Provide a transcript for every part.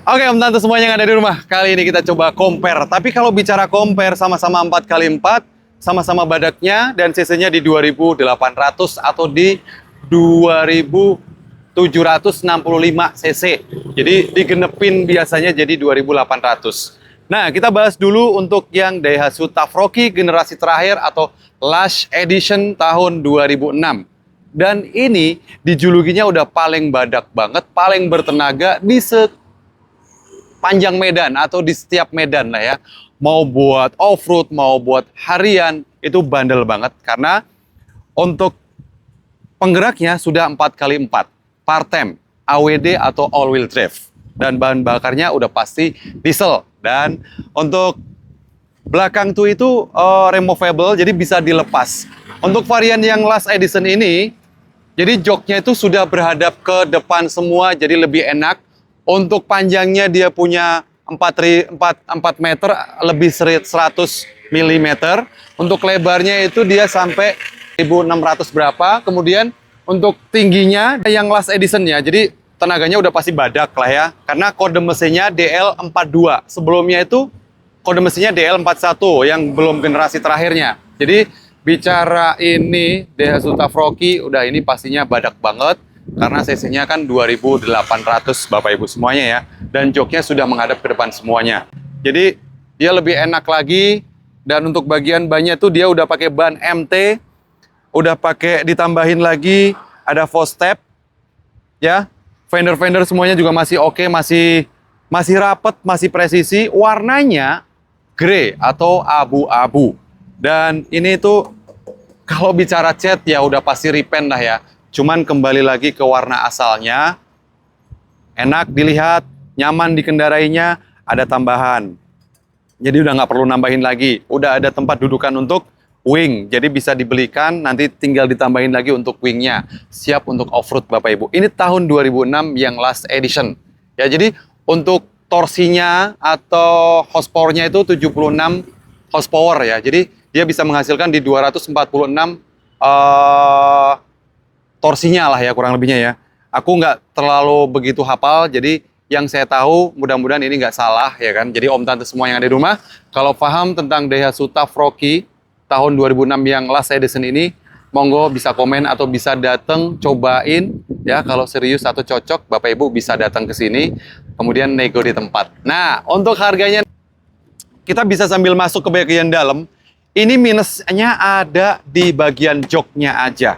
Oke, Om Tante semuanya yang ada di rumah. Kali ini kita coba compare. Tapi kalau bicara compare sama-sama 4x4, sama-sama badaknya dan cc-nya di 2800 atau di 2765 cc. Jadi digenepin biasanya jadi 2800. Nah, kita bahas dulu untuk yang Daihatsu Tough Rocky generasi terakhir atau Last Edition tahun 2006. Dan ini dijulukinya udah paling badak banget, paling bertenaga di panjang medan atau di setiap medan lah ya. Mau buat off-road, mau buat harian, itu bandel banget. Karena untuk penggeraknya sudah 4x4. Partem, AWD atau all-wheel drive. Dan bahan bakarnya udah pasti diesel. Dan untuk belakang tuh itu removable, jadi bisa dilepas. Untuk varian yang last edition ini, jadi joknya itu sudah berhadap ke depan semua, jadi lebih enak. Untuk panjangnya dia punya 4 meter, lebih 100 mm. Untuk lebarnya itu dia sampai 1600 berapa. Kemudian untuk tingginya yang last edition-nya, jadi tenaganya udah pasti badak lah ya. Karena kode mesinnya DL42. Sebelumnya itu kode mesinnya DL41 yang belum generasi terakhirnya. Jadi bicara ini Daihatsu Tough Rocky, udah ini pastinya badak banget. Karena cc-nya kan 2800 Bapak Ibu semuanya ya. Dan joknya sudah menghadap ke depan semuanya. Jadi dia lebih enak lagi. Dan untuk bagian bannya tuh dia udah pakai ban MT. Udah pakai ditambahin lagi ada fog step. Ya. Fender semuanya juga masih oke, masih rapet, masih presisi. Warnanya grey atau abu-abu. Dan ini tuh kalau bicara cat ya udah pasti repaint lah ya. Cuman kembali lagi ke warna asalnya. Enak dilihat, nyaman dikendarainya, ada tambahan. Jadi udah nggak perlu nambahin lagi. Udah ada tempat dudukan untuk wing. Jadi bisa dibelikan, nanti tinggal ditambahin lagi untuk wingnya. Siap untuk off-road Bapak Ibu. Ini tahun 2006 yang last edition. Ya, jadi untuk torsinya atau horsepower-nya itu 76 horsepower ya. Jadi dia bisa menghasilkan di 246 torsinya lah ya kurang lebihnya ya. Aku nggak terlalu begitu hafal, jadi yang saya tahu mudah-mudahan ini nggak salah ya kan. Jadi Om Tante semua yang ada di rumah, kalau paham tentang Daihatsu Tough Rocky tahun 2006 yang last edition ini, monggo bisa komen atau bisa datang cobain ya. Kalau serius atau cocok, Bapak Ibu bisa datang ke sini, kemudian nego di tempat. Nah, untuk harganya kita bisa sambil masuk ke bagian dalam. Ini minusnya ada di bagian joknya aja.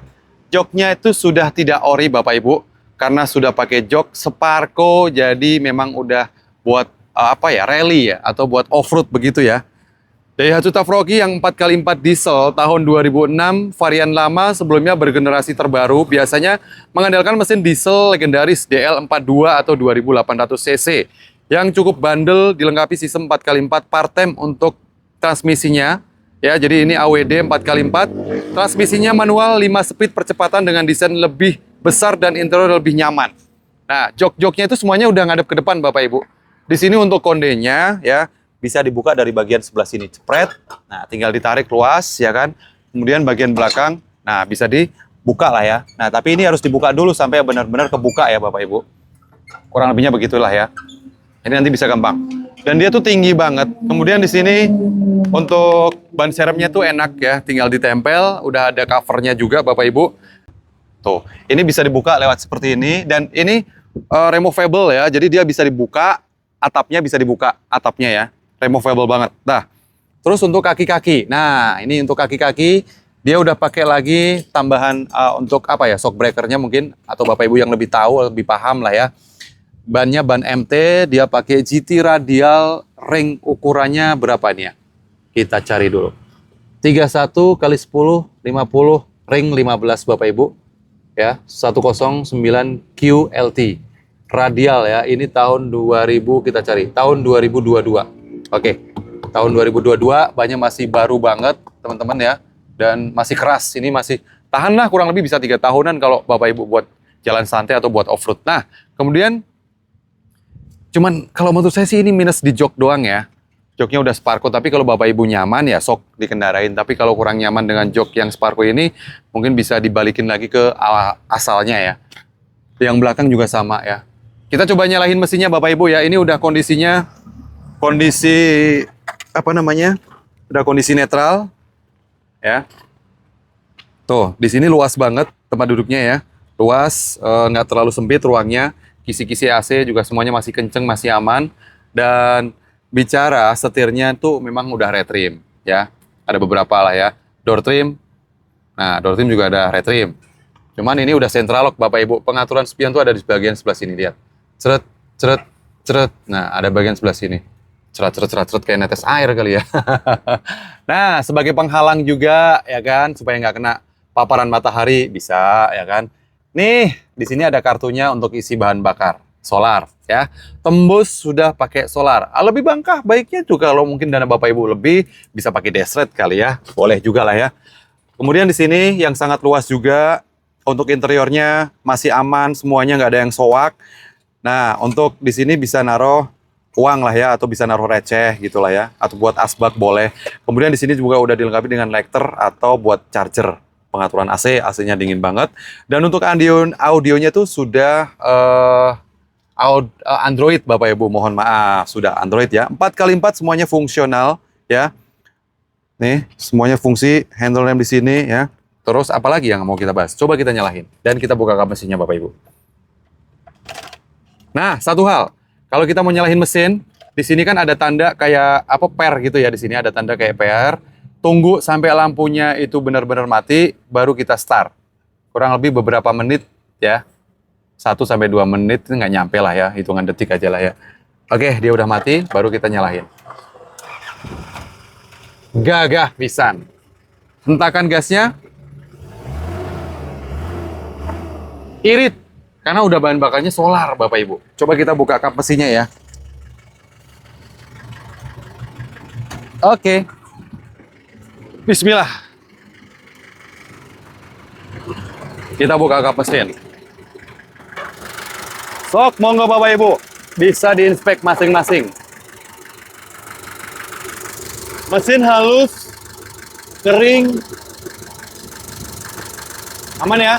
Joknya itu sudah tidak ori Bapak Ibu, karena sudah pakai jok Sparco, jadi memang udah buat rally ya, atau buat off-road begitu ya. Daihatsu Tough Rocky yang 4x4 diesel tahun 2006, varian lama sebelumnya bergenerasi terbaru, biasanya mengandalkan mesin diesel legendaris DL42 atau 2800 cc, yang cukup bandel dilengkapi sistem 4x4 partem untuk transmisinya. Ya, jadi ini AWD 4x4. Transmisinya manual 5 speed percepatan dengan desain lebih besar dan interior lebih nyaman. Nah, jok-joknya itu semuanya udah ngadep ke depan Bapak Ibu. Di sini untuk kondenya ya bisa dibuka dari bagian sebelah sini, cepret. Nah, tinggal ditarik luas ya kan. Kemudian bagian belakang, nah bisa dibuka lah ya. Nah, tapi ini harus dibuka dulu sampai benar-benar kebuka ya Bapak Ibu. Kurang lebihnya begitulah ya. Ini nanti bisa gampang. Dan dia tuh tinggi banget. Kemudian di sini untuk ban serepnya tuh enak ya, tinggal ditempel, udah ada covernya juga Bapak Ibu. Tuh, ini bisa dibuka lewat seperti ini dan ini removable ya. Jadi dia bisa dibuka, atapnya bisa dibuka, atapnya ya. Removable banget. Nah, terus untuk kaki-kaki. Nah, ini untuk kaki-kaki dia udah pakai lagi tambahan untuk shock breakernya mungkin, atau Bapak Ibu yang lebih tahu, lebih paham lah ya. Bannya ban MT, dia pakai GT radial, ring ukurannya berapa nih ya? Kita cari dulu. 31 kali 10, 50, ring 15 Bapak Ibu. Ya, 109 QLT. Radial ya, ini tahun 2000 kita cari, tahun 2022. Oke, tahun 2022, bannya masih baru banget teman-teman ya. Dan masih keras, ini masih tahan lah kurang lebih bisa 3 tahunan kalau Bapak Ibu buat jalan santai atau buat off-road. Nah, kemudian cuman kalau menurut saya sih ini minus di jok doang ya. Joknya udah Sparco, tapi kalau Bapak Ibu nyaman ya sok dikendarain. Tapi kalau kurang nyaman dengan jok yang Sparco ini, mungkin bisa dibalikin lagi ke asalnya ya. Yang belakang juga sama ya. Kita coba nyalain mesinnya Bapak Ibu ya. Ini udah kondisinya kondisi apa namanya? Udah kondisi netral ya. Tuh, di sini luas banget tempat duduknya ya. Luas, nggak terlalu sempit ruangnya. Kisi-kisi AC juga semuanya masih kenceng, masih aman. Dan bicara setirnya tuh memang udah retrim ya. Ada beberapa lah ya. Door trim. Nah, door trim juga ada retrim. Cuman ini udah central lock Bapak Ibu. Pengaturan spion tuh ada di bagian sebelah sini, lihat. Ceret, ceret, ceret. Nah, ada bagian sebelah sini. Ceret, ceret, ceret, ceret kayak netes air kali ya. Nah, sebagai penghalang juga ya kan, supaya nggak kena paparan matahari bisa ya kan. Nih, di sini ada kartunya untuk isi bahan bakar solar ya. Tembus sudah pakai solar. Lebih bangkah baiknya juga kalau mungkin dana Bapak Ibu lebih bisa pakai desret kali ya. Boleh juga lah ya. Kemudian di sini yang sangat luas juga untuk interiornya masih aman, semuanya nggak ada yang soak. Nah, untuk di sini bisa naruh uang lah ya, atau bisa naruh receh gitulah ya, atau buat asbak boleh. Kemudian di sini juga udah dilengkapi dengan lector atau buat charger. Pengaturan AC, AC-nya dingin banget. Dan untuk audionya tuh sudah Android Bapak Ibu, mohon maaf sudah Android ya. 4x4 semuanya fungsional ya. Nih, semuanya fungsi, handle rem di sini ya. Terus apalagi yang mau kita bahas? Coba kita nyalain dan kita buka kap mesinnya Bapak Ibu. Nah, satu hal, kalau kita mau nyalain mesin, di sini kan ada tanda kayak apa per gitu ya, di sini ada tanda kayak per. Tunggu sampai lampunya itu benar-benar mati, baru kita start. Kurang lebih beberapa menit ya. 1-2 menit, nggak nyampe lah ya, hitungan detik aja lah ya. Oke, dia udah mati, baru kita nyalain. Gagah pisan. Hentakan gasnya. Irit. Karena udah bahan bakarnya solar, Bapak Ibu. Coba kita buka kap mesinnya ya. Oke. Bismillah. Kita buka kap mesin. Sok, monggo Bapak Ibu. Bisa diinspek masing-masing. Mesin halus, kering, aman ya.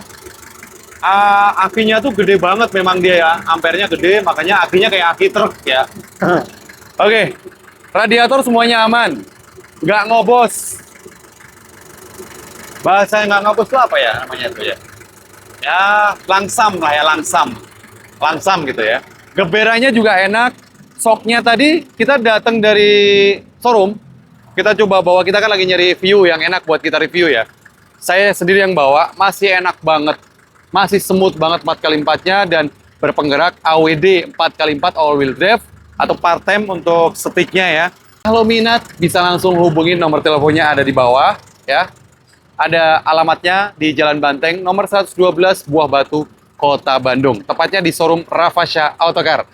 Akinya tuh gede banget memang dia ya, ampernya gede, makanya akinya kayak aki truk ya. Oke, radiator semuanya aman, nggak ngobos. Bahasa nggak ngobos itu apa ya namanya itu ya? Ya langsam lah ya, langsam gitu ya. Geberannya juga enak. Shocknya tadi kita datang dari showroom, kita coba bawa, kita kan lagi nyari view yang enak buat kita review ya. Saya sendiri yang bawa, masih enak banget. Masih smooth banget 4x4-nya dan berpenggerak AWD 4x4 all wheel drive atau part time untuk setiknya ya. Kalau minat bisa langsung hubungin, nomor teleponnya ada di bawah ya. Ada alamatnya di Jalan Banteng nomor 112 Buah Batu, Kota Bandung. Tepatnya di showroom Rafasya Autocar.